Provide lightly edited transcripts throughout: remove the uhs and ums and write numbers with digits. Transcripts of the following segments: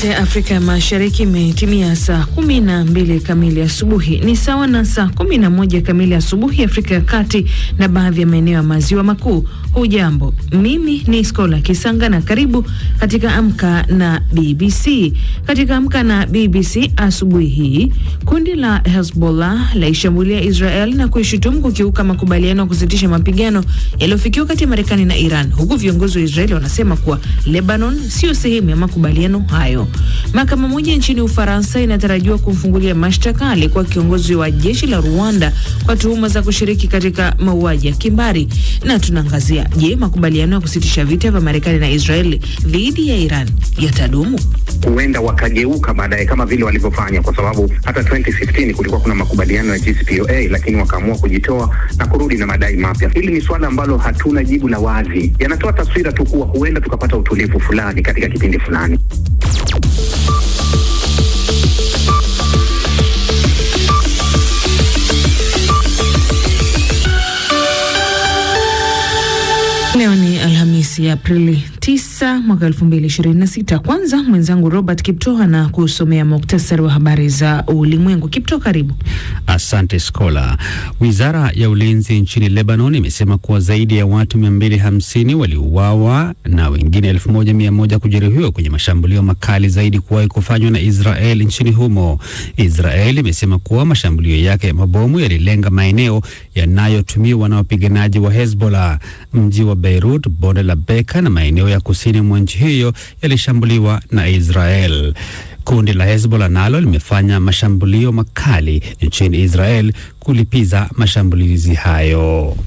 Kote Afrika ya Mashariki imetimia saa 12 kamili asubuhi, ni sawa na saa 11 kamili asubuhi Afrika ya Kati na baadhi ya maeneo ya Maziwa Makuu. Hujambo, mimi ni Skola Kisanga na karibu katika Amka na BBC. Katika Amka na BBC asubuhi hii, kundi la Hezbollah laishambulia Israel na kuishutumu kukiuka makubaliano kusitisha mapigano yaliyofikiwa kati ya Marekani na Iran, huku viongozi wa Israeli wanasema kuwa Lebanon sio sehemu ya makubaliano hayo. Mahakama moja nchini Ufaransa inatarajiwa kumfungulia mashtaka aliyekuwa kiongozi wa jeshi la Rwanda kwa tuhuma za kushiriki katika mauaji ya kimbari. Na tunaangazia, je, makubaliano ya kusitisha vita vya Marekani na Israeli dhidi ya Iran yatadumu? Huenda wakageuka baadaye kama vile walivyofanya, kwa sababu hata 2015 kulikuwa kuna makubaliano ya JCPOA, lakini wakaamua kujitoa na kurudi na madai mapya. Hili ni swala ambalo hatuna jibu la wazi. Yanatoa taswira tu kuwa huenda tukapata utulivu fulani katika kipindi fulani. Leo ni Alhamisi ya Aprili 9 mwaka 2026. Kwanza mwenzangu Robert Kipto na kusomea muktasari wa habari za ulimwengu. Kipto, karibu. Asante Skola. Wizara ya Ulinzi nchini Lebanon imesema kuwa zaidi ya watu 250 waliuawa na wengine 1100 kujeruhiwa kwenye mashambulio makali zaidi kuwahi kufanywa na Israel nchini humo. Israel imesema kuwa mashambulio yake ya mabomu yalilenga maeneo yanayotumiwa na wapiganaji wa Hezbollah. Mji wa Beirut, bonde la Beka na maeneo ya kusini mwa nchi hiyo yalishambuliwa na Israel. Kundi la Hezbollah nalo limefanya mashambulio makali nchini Israel kulipiza mashambulizi hayo.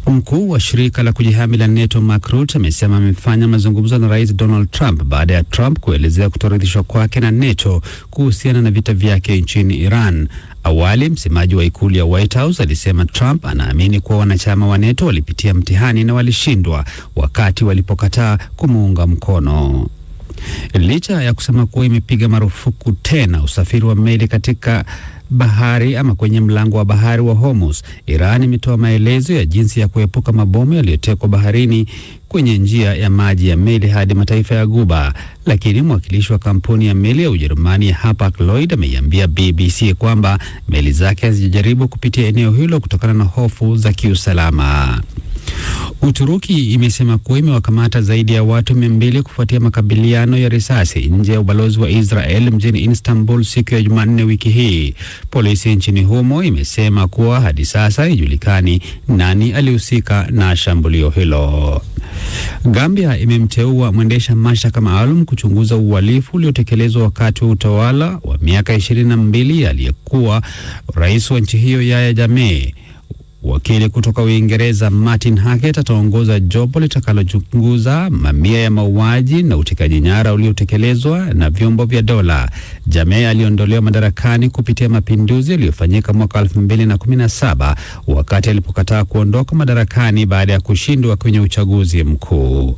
Mkuu wa shirika la kujihami la NATO Mark Rutte amesema amefanya mazungumzo na Rais Donald Trump baada ya Trump kuelezea kutoridhishwa kwake na NATO kuhusiana na vita vyake nchini Iran. Awali, msemaji wa ikulu ya White House alisema Trump anaamini kuwa wanachama wa NATO walipitia mtihani na walishindwa wakati walipokataa kumuunga mkono. Licha ya kusema kuwa imepiga marufuku tena usafiri wa meli katika bahari ama kwenye mlango wa bahari wa Hormuz, Iran imetoa maelezo ya jinsi ya kuepuka mabomu yaliyotekwa baharini kwenye njia ya maji ya meli hadi mataifa ya Ghuba. Lakini mwakilishi wa kampuni ya meli ya Ujerumani ya Hapag-Lloyd ameiambia BBC kwamba meli zake hazijajaribu kupitia eneo hilo kutokana na hofu za kiusalama. Uturuki imesema kuwa imewakamata zaidi ya watu 200 kufuatia makabiliano ya risasi nje ya ubalozi wa Israel mjini Istanbul siku ya Jumanne wiki hii. Polisi nchini humo imesema kuwa hadi sasa haijulikani nani alihusika na shambulio hilo. Gambia imemteua mwendesha mashtaka maalum kuchunguza uhalifu uliotekelezwa wakati wa utawala wa miaka 22 aliyekuwa rais wa nchi hiyo Yahya Jammeh. Wakili kutoka Uingereza Martin Hackett ataongoza jopo litakalochunguza mamia ya mauaji na utekaji nyara uliotekelezwa na vyombo vya dola. Jammeh aliondolewa madarakani kupitia mapinduzi yaliyofanyika mwaka 2017 wakati alipokataa kuondoka madarakani baada ya kushindwa kwenye uchaguzi mkuu.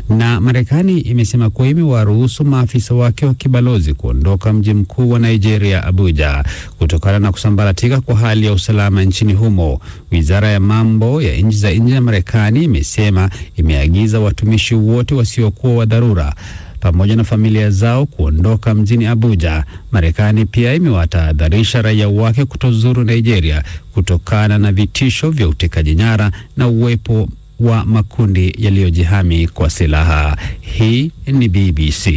Na Marekani imesema kuwa imewaruhusu maafisa wake wa kibalozi kuondoka mji mkuu wa Nigeria, Abuja, kutokana na kusambaratika kwa hali ya usalama nchini humo. Wizara ya mambo ya nchi za nje ya Marekani imesema imeagiza watumishi wote wasiokuwa wa dharura pamoja na familia zao kuondoka mjini Abuja. Marekani pia imewatahadharisha raia wake kutozuru Nigeria kutokana na vitisho vya utekaji nyara na uwepo wa makundi yaliyojihami kwa silaha. Hii ni BBC.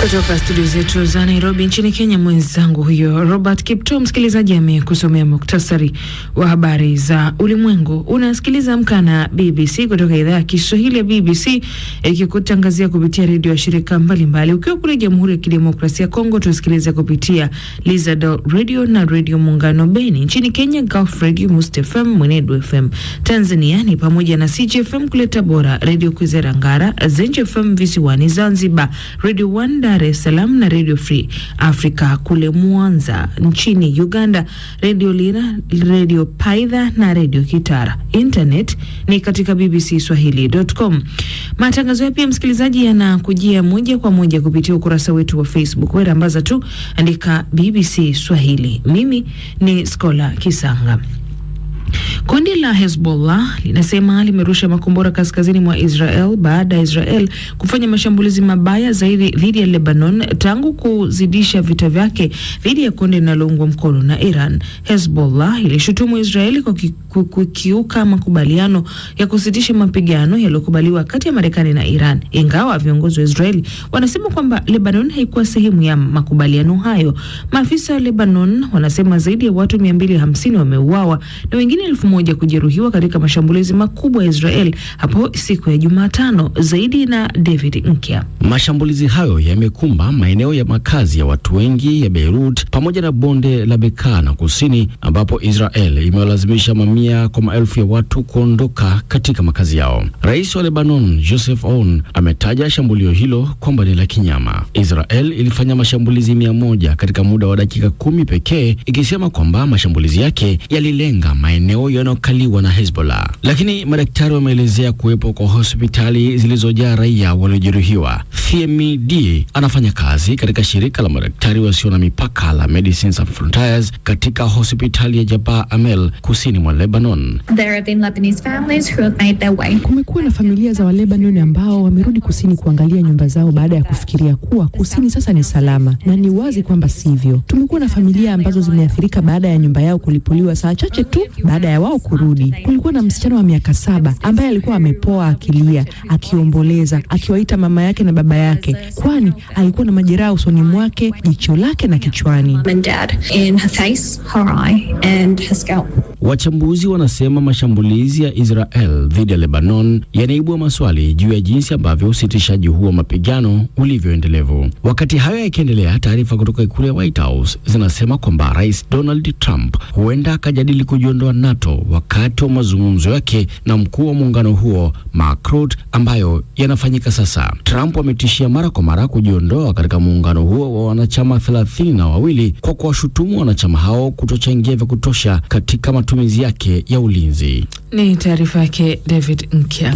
Kutoka studio zetu za Nairobi nchini Kenya, mwenzangu huyo Robert Kipto. Msikilizaji amekusomea muktasari wa habari za ulimwengu. Unasikiliza Amka na BBC kutoka idhaa ya Kiswahili ya BBC, ikikutangazia kupitia redio ya shirika mbalimbali. Ukiwa kule Jamhuri ya Kidemokrasia ya Kongo, tusikiliza kupitia Lizard Radio na Radio Muungano Beni. Nchini Kenya, Gulf Radio, Must FM, Mwenedu FM. Tanzania ni pamoja na CGFM kule Tabora, Radio Kwizera Ngara, Zenj FM visiwani Zanzibar, Radio 1 Dar es Salaam na Radio Free Africa kule Mwanza. Nchini Uganda, Radio Lira, Radio Paidha na Radio Kitara. Internet ni katika bbcswahili.com. Matangazo ya pia, msikilizaji, yanakujia moja kwa moja kupitia ukurasa wetu wa Facebook. Wewe ambaza tu andika BBC Swahili. Mimi ni Skola Kisanga. Kundi la Hezbollah linasema limerusha makombora kaskazini mwa Israel baada ya Israel kufanya mashambulizi mabaya zaidi dhidi ya Lebanon tangu kuzidisha vita vyake dhidi ya kundi linaloungwa mkono na Iran. Hezbollah ilishutumu Israeli kwa kukiuka makubaliano ya kusitisha mapigano yaliyokubaliwa kati ya Marekani na Iran, ingawa viongozi wa Israeli wanasema kwamba Lebanon haikuwa sehemu ya makubaliano hayo. Maafisa wa Lebanon wanasema zaidi ya watu 250 wameuawa na wengine 1000 kujeruhiwa katika mashambulizi makubwa ya Israel hapo siku ya Jumatano. Zaidi na David Nkya. Mashambulizi hayo yamekumba maeneo ya makazi ya watu wengi ya Beirut pamoja na bonde la Bekaa na kusini, ambapo Israel imewalazimisha mamia kwa maelfu ya watu kuondoka katika makazi yao. Rais wa Lebanon Joseph Aoun ametaja shambulio hilo kwamba ni la kinyama. Israel ilifanya mashambulizi 100 katika muda wa dakika 10 pekee, ikisema kwamba mashambulizi yake yalilenga maeneo yanayokaliwa na Hezbollah. Lakini madaktari wameelezea kuwepo kwa hospitali zilizojaa raia waliojeruhiwa. Fiemi Die anafanya kazi katika shirika la madaktari wasio na mipaka la Medicines Sans Frontieres katika hospitali ya Jabal Amel kusini mwa Lebanon. There have been Lebanese families who have made their way. Kumekuwa na familia za Walebanon ambao wamerudi kusini kuangalia nyumba zao baada ya kufikiria kuwa kusini sasa ni salama, na ni wazi kwamba sivyo. Tumekuwa na familia ambazo zimeathirika baada ya nyumba yao kulipuliwa saa chache tu baada ya wao kurudi. Kulikuwa na msichana wa miaka 7 ambaye alikuwa amepoa akilia, akiomboleza, akiwaita mama yake na baba yake, kwani alikuwa na majeraha usoni mwake, jicho lake na kichwani. Wachambuzi wanasema mashambulizi ya Israel dhidi ya Lebanon yanaibua maswali juu ya jinsi ambavyo usitishaji huo mapigano ulivyoendelevu. Wakati hayo yakiendelea, taarifa kutoka ikulu ya White House zinasema kwamba Rais Donald Trump huenda akajadili kujiondoa NATO wakati wa mazungumzo yake na mkuu wa muungano huo Mark Rutte, ambayo yanafanyika sasa. Trump ametishia mara kwa mara kujiondoa katika muungano huo wa wanachama 32 kwa kuwashutumu wanachama hao kutochangia vya kutosha katika matumizi yake ya ulinzi. Ni taarifa yake David Nkya.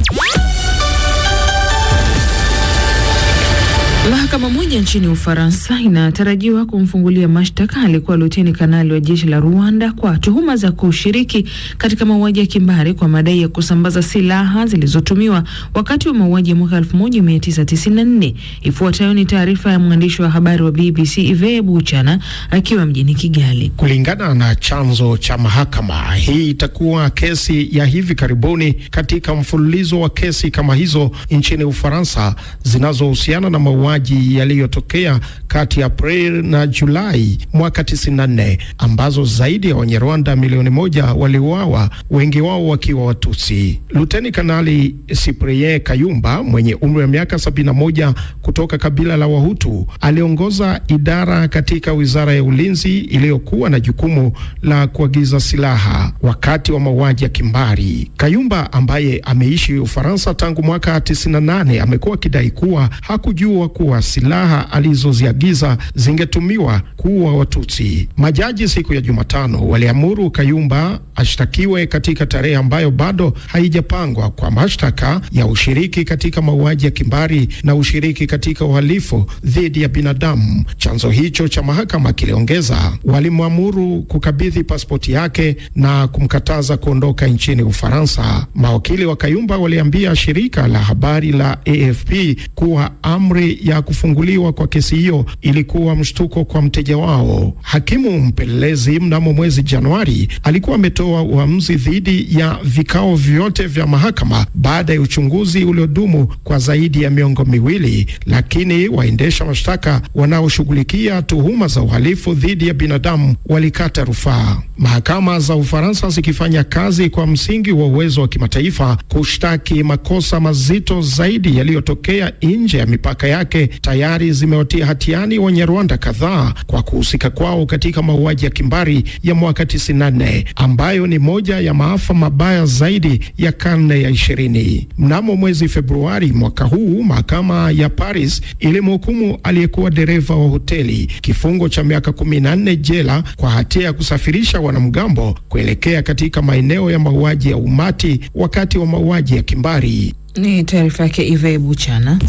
Mahakama moja nchini Ufaransa inatarajiwa kumfungulia mashtaka alikuwa luteni kanali wa jeshi la Rwanda kwa tuhuma za kushiriki katika mauaji ya kimbari kwa madai ya kusambaza silaha zilizotumiwa wakati wa mauaji ya mwaka 1994. Ifuatayo ni taarifa ya mwandishi wa habari wa BBC Yves Bucyana akiwa mjini Kigali. Kulingana na chanzo cha mahakama, hii itakuwa kesi ya hivi karibuni katika mfululizo wa kesi kama hizo nchini Ufaransa zinazohusiana na mauaji yaliyotokea kati ya Aprili na Julai mwaka 94, ambazo zaidi ya Wanyarwanda milioni 1 waliuawa, wengi wao wakiwa Watusi. Luteni Kanali Cyprien Kayumba mwenye umri wa miaka 71 kutoka kabila la Wahutu aliongoza idara katika Wizara ya Ulinzi iliyokuwa na jukumu la kuagiza silaha wakati wa mauaji ya kimbari. Kayumba ambaye ameishi Ufaransa tangu mwaka 98 amekuwa akidai kuwa hakujua kuwa silaha alizoziagiza zingetumiwa kuua Watutsi. Majaji siku ya Jumatano waliamuru Kayumba ashtakiwe katika tarehe ambayo bado haijapangwa kwa mashtaka ya ushiriki katika mauaji ya kimbari na ushiriki katika uhalifu dhidi ya binadamu. Chanzo hicho cha mahakama kiliongeza, walimwamuru kukabidhi pasipoti yake na kumkataza kuondoka nchini Ufaransa. Mawakili wa Kayumba waliambia shirika la habari la AFP kuwa amri ya kufunguliwa kwa kesi hiyo ilikuwa mshtuko kwa mteja wao. Hakimu mpelelezi mnamo mwezi Januari alikuwa ametoa uamuzi dhidi ya vikao vyote vya mahakama baada ya uchunguzi uliodumu kwa zaidi ya miongo miwili, lakini waendesha mashtaka wanaoshughulikia tuhuma za uhalifu dhidi ya binadamu walikata rufaa. Mahakama za Ufaransa zikifanya kazi kwa msingi wa uwezo wa kimataifa kushtaki makosa mazito zaidi yaliyotokea nje ya mipaka yake, tayari zimewatia hatiani Wanyarwanda kadhaa kwa kuhusika kwao katika mauaji ya kimbari ya mwaka 94, ambayo ni moja ya maafa mabaya zaidi ya karne ya 20. Mnamo mwezi Februari mwaka huu, mahakama ya Paris ilimhukumu aliyekuwa dereva wa hoteli kifungo cha miaka 14 jela kwa hatia ya kusafirisha wanamgambo kuelekea katika maeneo ya mauaji ya umati wakati wa mauaji ya kimbari. Ni taarifa yake Yves Bucyana.